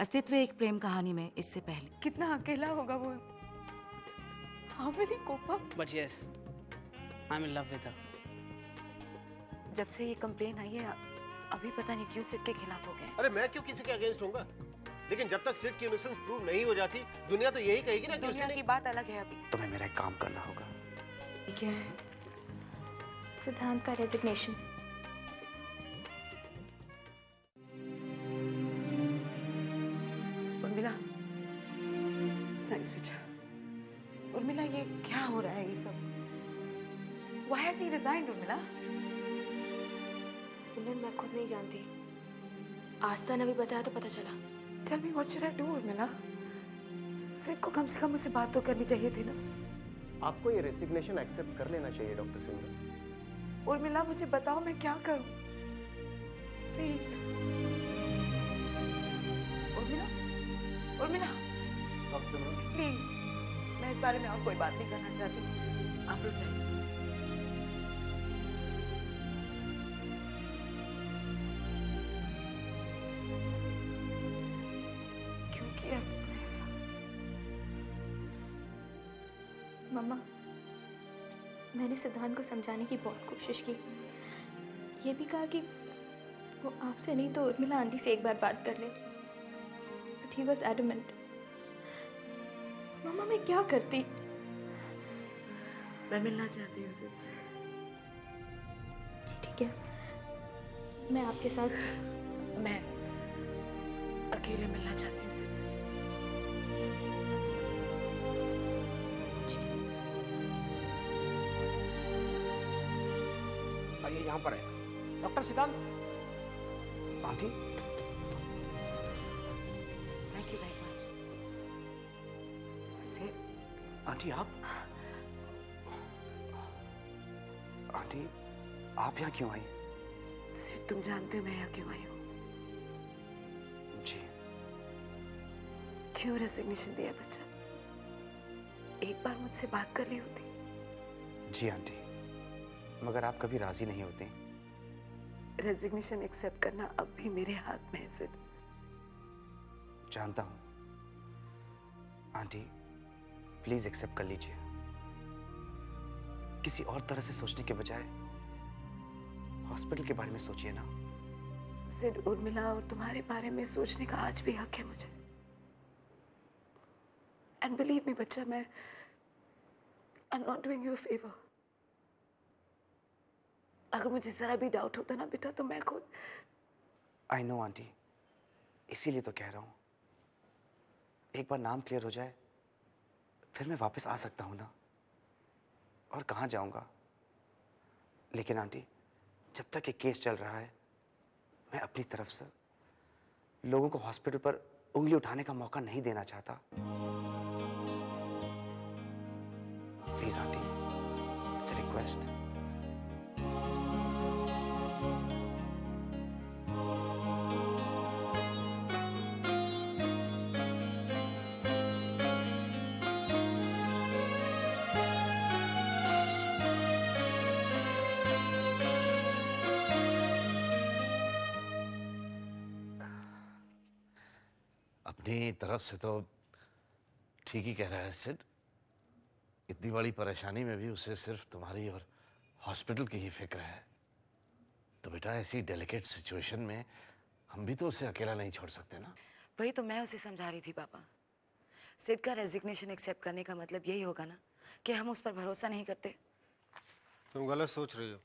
अस्तित्व एक प्रेम कहानी में इससे पहले। कितना अकेला होगा वो। How will he cope up? But yes, I'm in love with her. जब से ये कंप्लेन आई है अभी पता नहीं क्यों सिड के खिलाफ हो गए। अरे मैं क्यों किसी के अगेंस्ट होऊंगा? लेकिन जब तक सिड की इनोसेंस प्रूव नहीं हो जाती, दुनिया तो यही कहेगी ना कि दुनिया की बात अलग है अभी। तुम्हें मेरा एक काम करना होगा। क्या है? सिद्धांत का रेजिग्नेशन। उर्मिला, थैंक्स बेटा। उर्मिला ये क्या हो रहा है ये सब? Why has he resigned, Urmila? सिमरन मैं खुद नहीं जानती। आस्था ने भी बताया तो पता चला। Tell me what should I do, Urmila? Sid को कम से कम मुझसे बात तो करनी चाहिए थी ना। आपको ये रेसिग्नेशन एक्सेप्ट कर लेना चाहिए डॉक्टर सिमरन। उर्मिला मुझे बताओ मैं क्या करूं? प्लीज। उर्मिला, उर्मिला, प्लीज। मैं इस बारे में और कोई बात नहीं करना चाहती। आप लोग जाइए। क्यों किया इसने ऐसा? मम्मा, मैंने सिद्धांत को समझाने की बहुत कोशिश की। ये भी कहा कि वो आपसे नहीं तो उर्मिला आंटी से एक बार बात कर ले। But he was adamant. मम्मा मैं क्या करती? मैं मिलना चाहती हूँ सिड से। ठीक है, मैं आपके साथ। मैं अकेले मिलना चाहती हूँ सिड से। आइए यहाँ पर है doctor Siddhant. Aunty, thank you very much. Sid, aunty आप आंटी आप यहाँ क्यों आई? सिड तुम जानते हो मैं यहाँ क्यों आई हूँ? जी। क्यों रेजिग्नेशन दिया बच्चा? एक बार मुझसे बात कर ली होती। जी आंटी, मगर आप कभी राजी नहीं होती। रेजिग्नेशन एक्सेप्ट करना अब भी मेरे हाथ में है सिड। जानता हूं आंटी, प्लीज एक्सेप्ट कर लीजिए। किसी और तरह से सोचने के बजाय हॉस्पिटल के बारे में सोचिए ना। सिड, उर्मिला और तुम्हारे बारे में सोचने का आज भी हक है मुझे। एंड बिलीव मी बच्चा, मैं I'm not doing you a favor। अगर मुझे जरा भी डाउट होता ना बेटा तो मैं खुद। आई नो आंटी, इसीलिए तो कह रहा हूं, एक बार नाम क्लियर हो जाए फिर मैं वापस आ सकता हूं ना। और कहां जाऊंगा? लेकिन आंटी, जब तक ये केस चल रहा है मैं अपनी तरफ से लोगों को हॉस्पिटल पर उंगली उठाने का मौका नहीं देना चाहता। Please aunty, it's a request. अपनी तरफ से तो ठीक ही कह रहा है सिड। इतनी बड़ी परेशानी में भी उसे सिर्फ तुम्हारी और हॉस्पिटल की ही फिक्र है। तो बेटा ऐसी डेलिकेट सिचुएशन में हम भी तो उसे अकेला नहीं छोड़ सकते ना। वही तो मैं उसे समझा रही थी पापा। सिड का रेजिग्नेशन एक्सेप्ट करने का मतलब यही होगा ना कि हम उस पर भरोसा नहीं करते। तुम गलत सोच रही हो।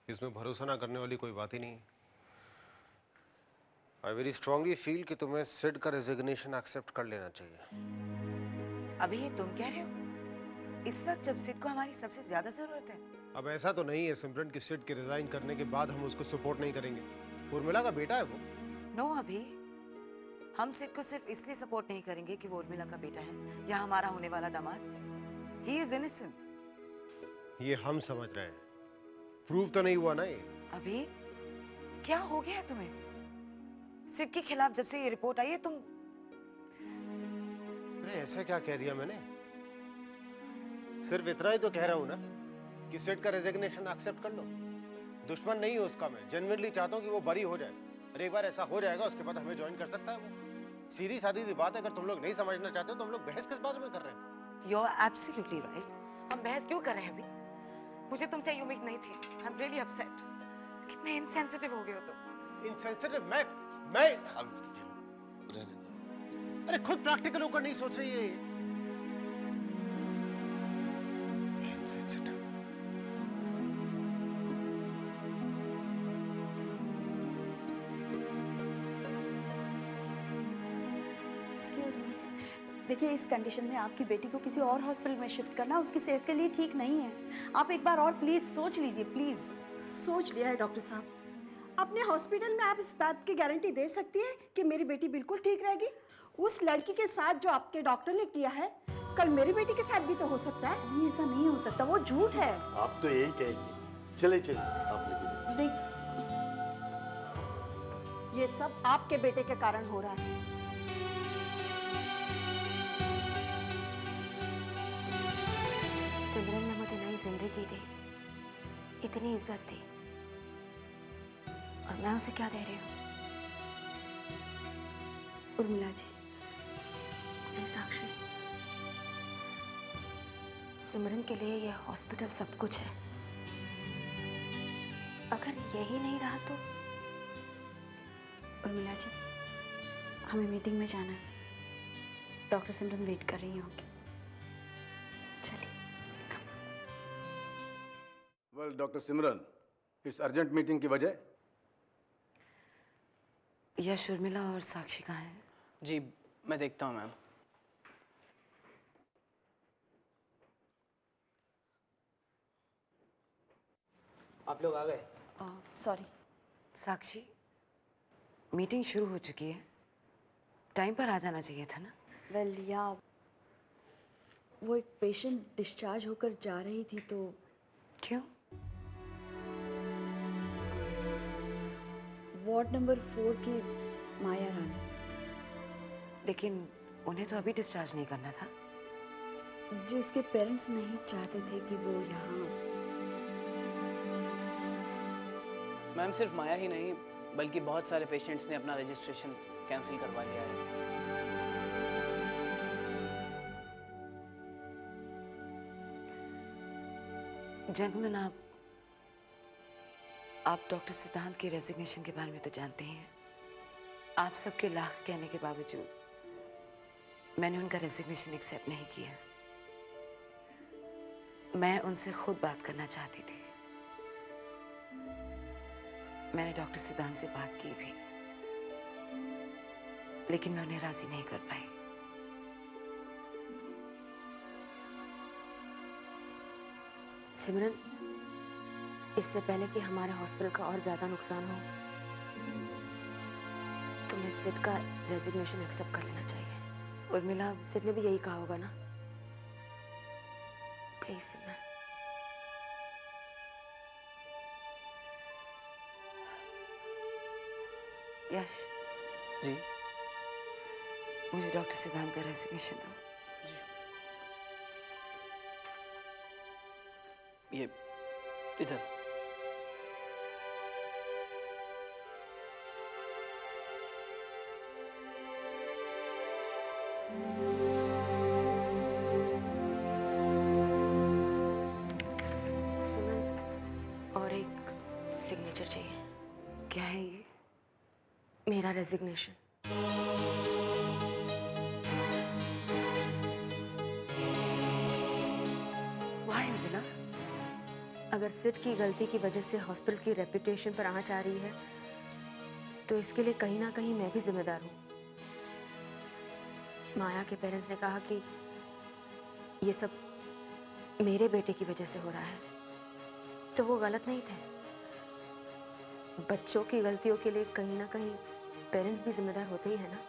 इसमें भरोसा ना करने वाली कोई बात ही नहीं है। आई वेरी स्ट्रांगली फील कि तुम्हें सिड का रेजिग्नेशन एक्सेप्ट कर लेना चाहिए। अभी ये तुम कह रहे हो? इस वक्त जब सिड को हमारी सबसे ज्यादा जरूरत है। अब ऐसा तो नहीं है सिमरन कि सिड के रिजाइन करने के बाद हम उसको सपोर्ट नहीं करेंगे। उर्मिला का बेटा है वो। नो अभी, हम सिड को सिर्फ इसलिए सपोर्ट नहीं करेंगे कि वो उर्मिला का बेटा है या हमारा होने वाला दामाद। He is innocent. ये हम समझ रहे हैं, प्रूव तो नहीं हुआ ना ये। अभी क्या हो गया है तुम्हें? सिड के खिलाफ जब से ये रिपोर्ट आई है तुम। अरे ऐसा क्या कह दिया मैंने? सिर्फ इतना ही तो कह रहा हूं ना कि सिड का रेजिग्नेशन एक्सेप्ट कर लो। दुश्मन नहीं हूं उसका, मैं जेन्युइनली चाहता हूं कि वो बरी हो जाए। अरे एक बार ऐसा हो जाएगा उसके बाद हमें ज्वाइन कर सकता है वो। सीधी सादी सी बात है, अगर तुम लोग नहीं समझना चाहते तो हम लोग बहस किस बारे में कर रहे हैं? You are absolutely right. हम बहस क्यों कर रहे हैं अभी? मुझे तुमसे ये उम्मीद नहीं थी। I am really upset. कितने इनसेंसिटिव हो गए हो तुम। इनसेंसिटिव? मैं अब रहने दो। अरे खुद प्रैक्टिकल होकर नहीं सोच रही है ये। इनसेंसिटिव। एक्सक्यूज मी, देखिए इस कंडीशन में आपकी बेटी को किसी और हॉस्पिटल में शिफ्ट करना उसकी सेहत के लिए ठीक नहीं है। आप एक बार और प्लीज सोच लीजिए, प्लीज। सोच लिया है डॉक्टर साहब। अपने हॉस्पिटल में आप इस बात की गारंटी दे सकती हैं कि मेरी बेटी बिल्कुल ठीक रहेगी? उस लड़की के साथ जो आपके डॉक्टर ने किया है, कल मेरी बेटी के साथ भी तो हो सकता है। नहीं, ऐसा नहीं हो सकता, वो झूठ है। आप तो यही कहेंगे। चले चले आप लेके देख, ये सब आपके बेटे के कारण हो रहा है। सिमरन ने मुझे नई जिंदगी दी, इतनी इज्जत दी, और मैं उसे क्या दे रही हूँ? उर्मिला जी, नहीं साक्षी, सिमरन के लिए यह हॉस्पिटल सब कुछ है। अगर यही नहीं रहा तो? उर्मिला जी, हमें मीटिंग में जाना है। डॉक्टर सिमरन वेट कर रही होंगी। चलिए। वेल डॉक्टर सिमरन, इस अर्जेंट मीटिंग की वजह? यश, उर्मिला और साक्षी कहाँ हैं? जी मैं देखता हूँ मैम। आप लोग आ गए? सॉरी। साक्षी, मीटिंग शुरू हो चुकी है, टाइम पर आ जाना चाहिए था ना। वेल या वो एक पेशेंट डिस्चार्ज होकर जा रही थी तो। क्यों? वार्ड नंबर 4 की माया रानी। लेकिन उन्हें तो अभी डिस्चार्ज नहीं करना था। जो उसके पेरेंट्स नहीं चाहते थे कि वो यहाँ। मैम सिर्फ माया ही नहीं बल्कि बहुत सारे पेशेंट्स ने अपना रजिस्ट्रेशन कैंसिल करवा लिया है। जेंटलमैन, आप डॉक्टर सिद्धांत के रेजिग्नेशन के बारे में तो जानते ही हैं। आप सबके लाख कहने के बावजूद मैंने उनका रेजिग्नेशन एक्सेप्ट नहीं किया। मैं उनसे खुद बात करना चाहती थी। मैंने डॉक्टर सिद्धांत से बात की भी, लेकिन मैं उन्हें राजी नहीं कर पाई। सिमरन, इससे पहले कि हमारे हॉस्पिटल का और ज्यादा नुकसान हो, तुम्हें सिड का रेजिग्नेशन एक्सेप्ट कर लेना चाहिए। उर्मिला, सिड ने भी यही कहा होगा ना? प्लीज सिमरन। यश जी मुझे डॉक्टर सिद्धांत का रेजिग्नेशन दो। ये इधर। सिमरन, और एक सिग्नेचर चाहिए। क्या है ये? मेरा रेजिग्नेशन। Why, उर्मिला? अगर सिड की गलती की वजह से हॉस्पिटल की रेपुटेशन पर आंच आ रही है तो इसके लिए कहीं ना कहीं मैं भी जिम्मेदार हूँ। माया के पेरेंट्स ने कहा कि ये सब मेरे बेटे की वजह से हो रहा है, तो वो गलत नहीं थे। बच्चों की गलतियों के लिए कहीं ना कहीं पेरेंट्स भी जिम्मेदार होते ही है ना।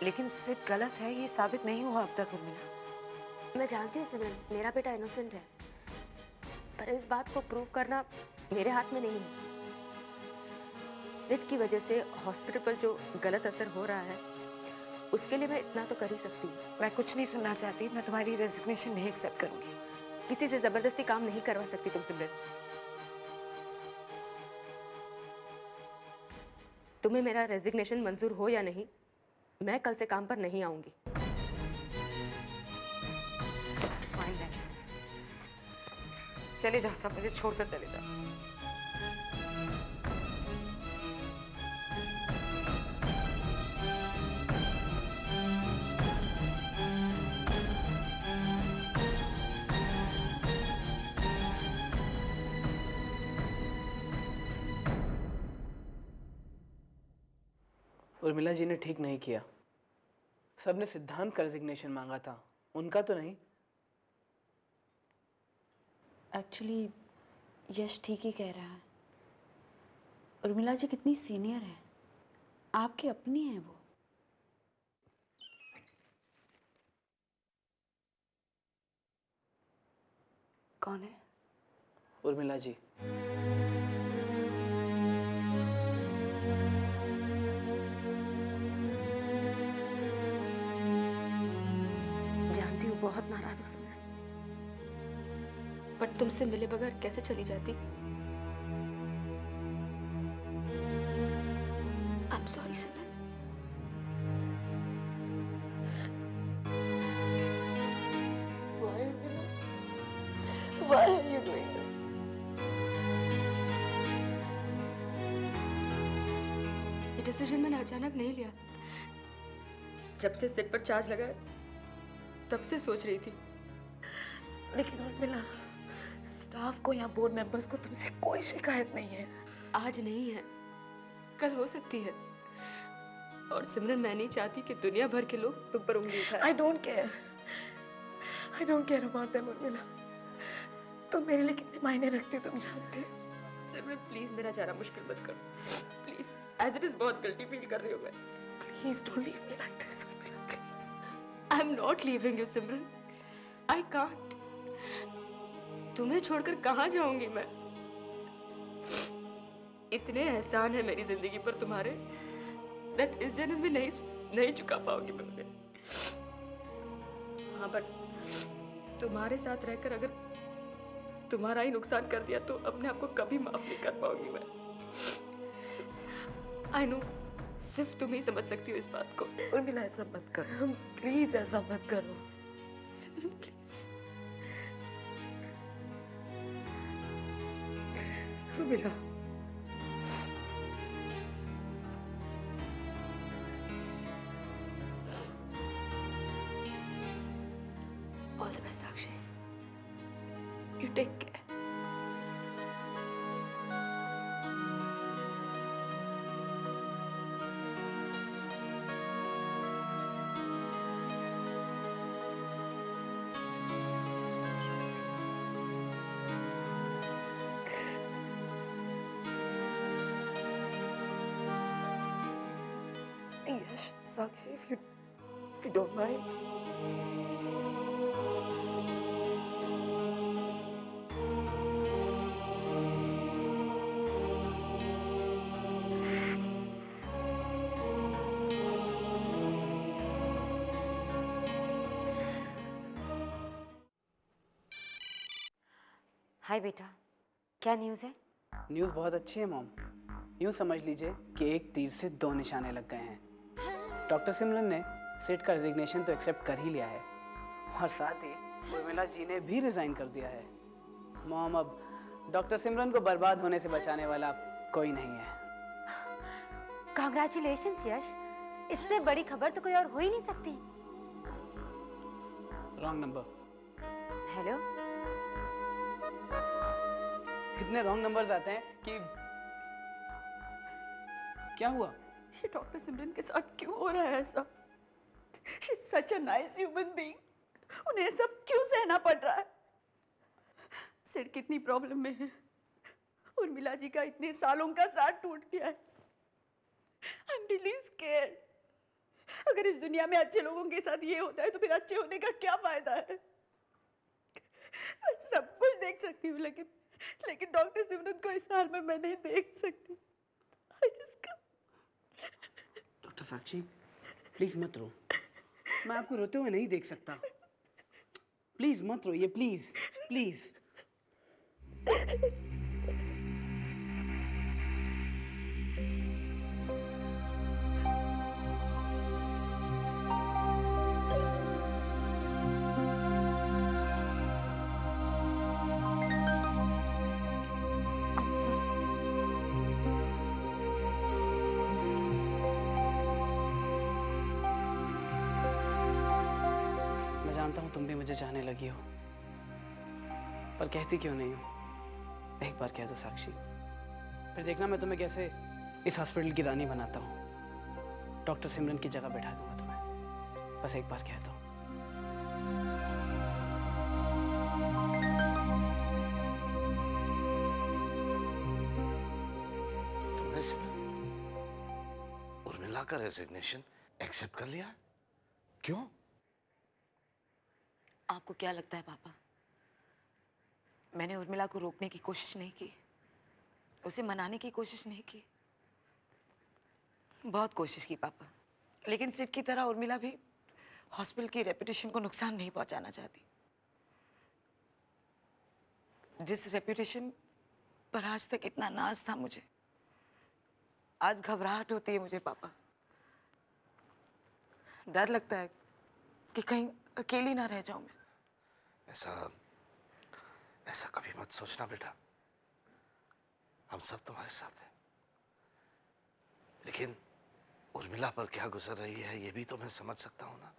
लेकिन सिर्फ गलत है ये साबित नहीं हुआ अब तक। उर्मिला, मैं जानती हूँ सिमरन, मेरा बेटा इनोसेंट है, पर इस बात को प्रूव करना मेरे हाथ में नहीं है। सिड की वजह से हॉस्पिटल पर जो गलत असर हो रहा है उसके लिए मैं इतना तो कर ही सकती हूँ। मैं कुछ नहीं सुनना चाहती। मैं तुम्हारी रेजिग्नेशन नहीं एक्सेप्ट करूंगी। किसी से जबरदस्ती काम नहीं करवा सकती तुम सिमरन। तुम्हें मेरा रेजिग्नेशन मंजूर हो या नहीं, मैं कल से काम पर नहीं आऊंगी। फाइन है, चले जाओ, सब मुझे छोड़कर चले जाओ। उर्मिला जी ने ठीक नहीं किया। सबने सिद्धांत का रेजिग्नेशन मांगा था, उनका तो नहीं। एक्चुअली यश ठीक ही कह रहा है। उर्मिला जी कितनी सीनियर है, आपकी अपनी है वो। कौन है? उर्मिला जी। जानती हूँ बहुत नाराज हो सिमरन, बट तुमसे मिले बगैर कैसे चली जाती। I am sorry Simran. Why are you doing this? ये डिसीजन मैंने अचानक नहीं लिया। जब से सेट पर चार्ज लगा तब से सोच रही थी। लेकिन उर्मिला, स्टाफ को या बोर्ड मेंबर्स को तुमसे कोई शिकायत नहीं है। आज नहीं है, कल हो सकती है। और सिमरन, मैं नहीं चाहती कि दुनिया भर के लोग तुम पर उंगली उठाएं। I don't care. I don't care about them, Urmila. तुम मेरे लिए कितने मायने रखते हो तुम जानते हो। सिमरन प्लीज मेरा जाना मुश्किल मत करो प्लीज। एज इट इज बहुत गिल्टी फील कर रही हूँ मैं। Please don't leave me like this, Urmila, please. I am not leaving you Simran, I can't. तुम्हें छोड़कर कहाँ जाऊंगी मैं? इतने एहसान है मेरी जिंदगी पर तुम्हारे, दैट इस जन्म में नहीं चुका पाऊंगी मैं उन्हें। हाँ, बट तुम्हारे साथ रहकर अगर तुम्हारा ही नुकसान कर दिया तो अपने आप को कभी माफ नहीं कर पाऊंगी मैं। आई नो, सिर्फ तुम ही समझ सकती हो इस बात को। उर्मिला, ऐसा मत करो, प्लीज ऐसा मत करो। Please Urmila. All the best Sakshi, you take care. Yes, Sakshi, if you don't mind. Hi बेटा, क्या न्यूज़ है? न्यूज़ बहुत अच्छी है मॉम। यूँ समझ लीजिए कि एक तीर से दो निशाने लग गए हैं। डॉक्टर सिमरन ने सेट का रेजिग्नेशन तो एक्सेप्ट कर ही लिया है और साथ ही उर्मिला जी ने भी रिजाइन कर दिया है। मॉम, अब डॉक्टर सिमरन को बर्बाद होने से बचाने वाला कोई नहीं है। कांग्रेचुलेशंस यश, इससे बड़ी खबर तो कोई और हो ही नहीं सकती। Wrong number. हेलो, इतने रॉन्ग नंबर्स आते हैं कि क्या हुआ? ये डॉक्टर सिमरन के साथ क्यों हो रहा है ऐसा? She is such a nice human being. उन्हें सब क्यों सहना पड़ रहा है? सिड कितनी प्रॉब्लम में है, उर्मिला जी का इतने सालों का साथ टूट गया है। I'm really scared. अगर इस दुनिया में अच्छे लोगों के साथ ये होता है तो फिर अच्छे होने का क्या फायदा है? मैं सब कुछ देख सकती हूँ लेकिन डॉक्टर सिमरन को इस हाल में मैं नहीं देख सकती। I just can't. Doctor Sakshi, please मत रो। मैं आपको रोते हुए नहीं देख सकता। प्लीज मत रोइए, प्लीज प्लीज। तुम भी मुझे चाहने लगी हो, पर कहती क्यों नहीं हो? एक बार कह दो साक्षी, फिर देखना मैं तुम्हें कैसे इस हॉस्पिटल की रानी बनाता हूँ। डॉक्टर सिमरन की जगह बैठा दूंगा तुम्हें, बस एक बार कह दो। तुमने उर्मिला का रेजिग्नेशन एक्सेप्ट कर लिया? क्यों? आपको क्या लगता है पापा, मैंने उर्मिला को रोकने की कोशिश नहीं की, उसे मनाने की कोशिश नहीं की? बहुत कोशिश की पापा, लेकिन सिड की तरह उर्मिला भी हॉस्पिटल की रेपुटेशन को नुकसान नहीं पहुंचाना चाहती। जिस रेपुटेशन पर आज तक इतना नाज था मुझे, आज घबराहट होती है मुझे पापा। डर लगता है कि कहीं अकेली ना रह जाऊं मैं। ऐसा कभी मत सोचना बेटा, हम सब तुम्हारे साथ हैं। लेकिन उर्मिला पर क्या गुजर रही है ये भी तो मैं समझ सकता हूँ ना।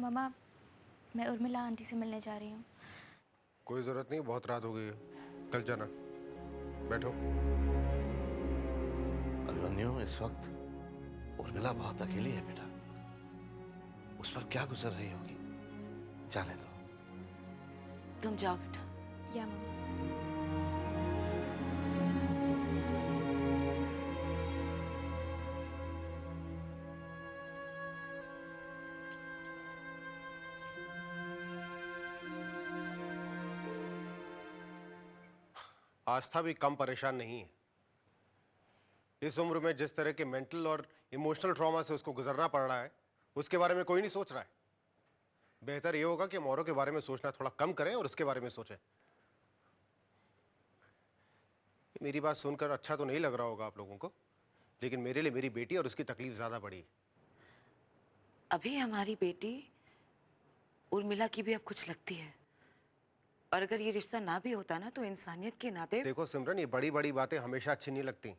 मामा, मैं उर्मिला आंटी से मिलने जा रही हूँ। कोई जरूरत नहीं, बहुत रात हो गई है, कल जाना। बैठो। अभिमन्यु, इस वक्त उर्मिला बहुत अकेली है बेटा, उस पर क्या गुजर रही होगी, जाने दो। तुम जाओ बेटा। या मामा। आस्था भी कम परेशान नहीं है। इस उम्र में जिस तरह के मेंटल और इमोशनल ट्रॉमा से उसको गुजरना पड़ रहा है, उसके बारे में कोई नहीं सोच रहा है। बेहतर यह होगा कि हम औरों के बारे में सोचना थोड़ा कम करें और उसके बारे में सोचें। मेरी बात सुनकर अच्छा तो नहीं लग रहा होगा आप लोगों को, लेकिन मेरे लिए मेरी बेटी और उसकी तकलीफ ज्यादा बड़ी है। अभी हमारी बेटी उर्मिला की भी अब कुछ लगती है, और अगर ये रिश्ता ना भी होता ना तो इंसानियत के नाते। देखो सिमरन, ये बड़ी बड़ी बातें हमेशा अच्छी नहीं लगती।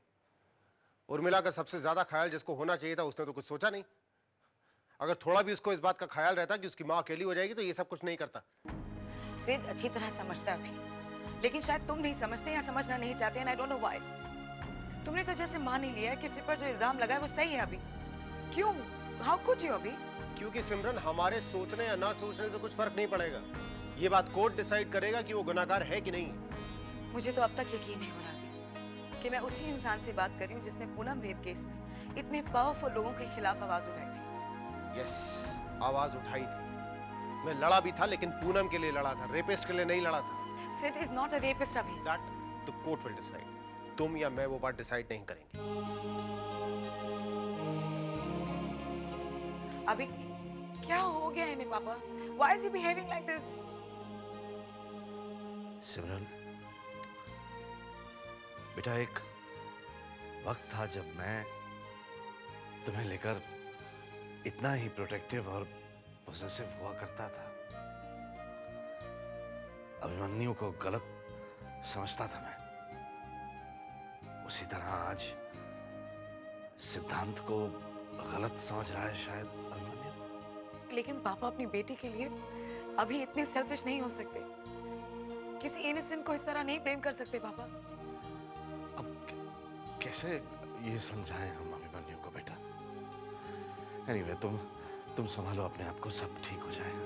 उर्मिला का सबसे ज्यादा ख्याल जिसको होना चाहिए था उसने तो कुछ सोचा नहीं। अगर थोड़ा भी उसको इस बात का ख्याल रहता कि उसकी माँ अकेली हो जाएगी तो ये सब कुछ नहीं करता। सिड अच्छी तरह समझता अभी, लेकिन शायद तुम नहीं समझते या समझना नहीं चाहते। I don't know why. तुमने तो जैसे मान ही लिया कि सिड पर जो इल्जाम लगा है वो सही है अभी। क्यों? हाउ कुड यू अभी? क्योंकि सिमरन, हमारे सोचने या ना सोचने से कुछ फर्क नहीं पड़ेगा। ये बात कोर्ट डिसाइड करेगा कि वो गुनाहगार है कि नहीं। मुझे तो अब तक यकीन नहीं हो रहा कि मैं उसी इंसान से बात कर रही हूँ जिसने पूनम रेप केस में इतने पावरफुल लोगों के खिलाफ आवाज उठाई थी। यस, आवाज उठाई थी। मैं लड़ा भी था, लेकिन पूनम के लिए लड़ा था, रेपिस्ट के लिए नहीं लड़ा था। Sid is not a rapist अभी। That the court will decide. तुम या मैं वो बात डिसाइड नहीं करेंगे। अभी क्या हो गया इन्हें पापा? Why is he behaving like this? सिमरन बेटा, एक वक्त था जब मैं तुम्हें लेकर इतना ही प्रोटेक्टिव और पॉसेसिव हुआ करता था। अभिमन्यु को गलत समझता था मैं, उसी तरह आज सिद्धांत को गलत समझ रहा है शायद अभिमन्यु। लेकिन पापा अपनी बेटी के लिए अभी इतने सेल्फिश नहीं हो सकते। किसी इनोसेंट को इस तरह नहीं ब्लेम कर सकते पापा। कैसे ये समझाएं हम अभिमन्यु को बेटा? एनीवे, तुम संभालो अपने आप को, सब ठीक हो जाएगा।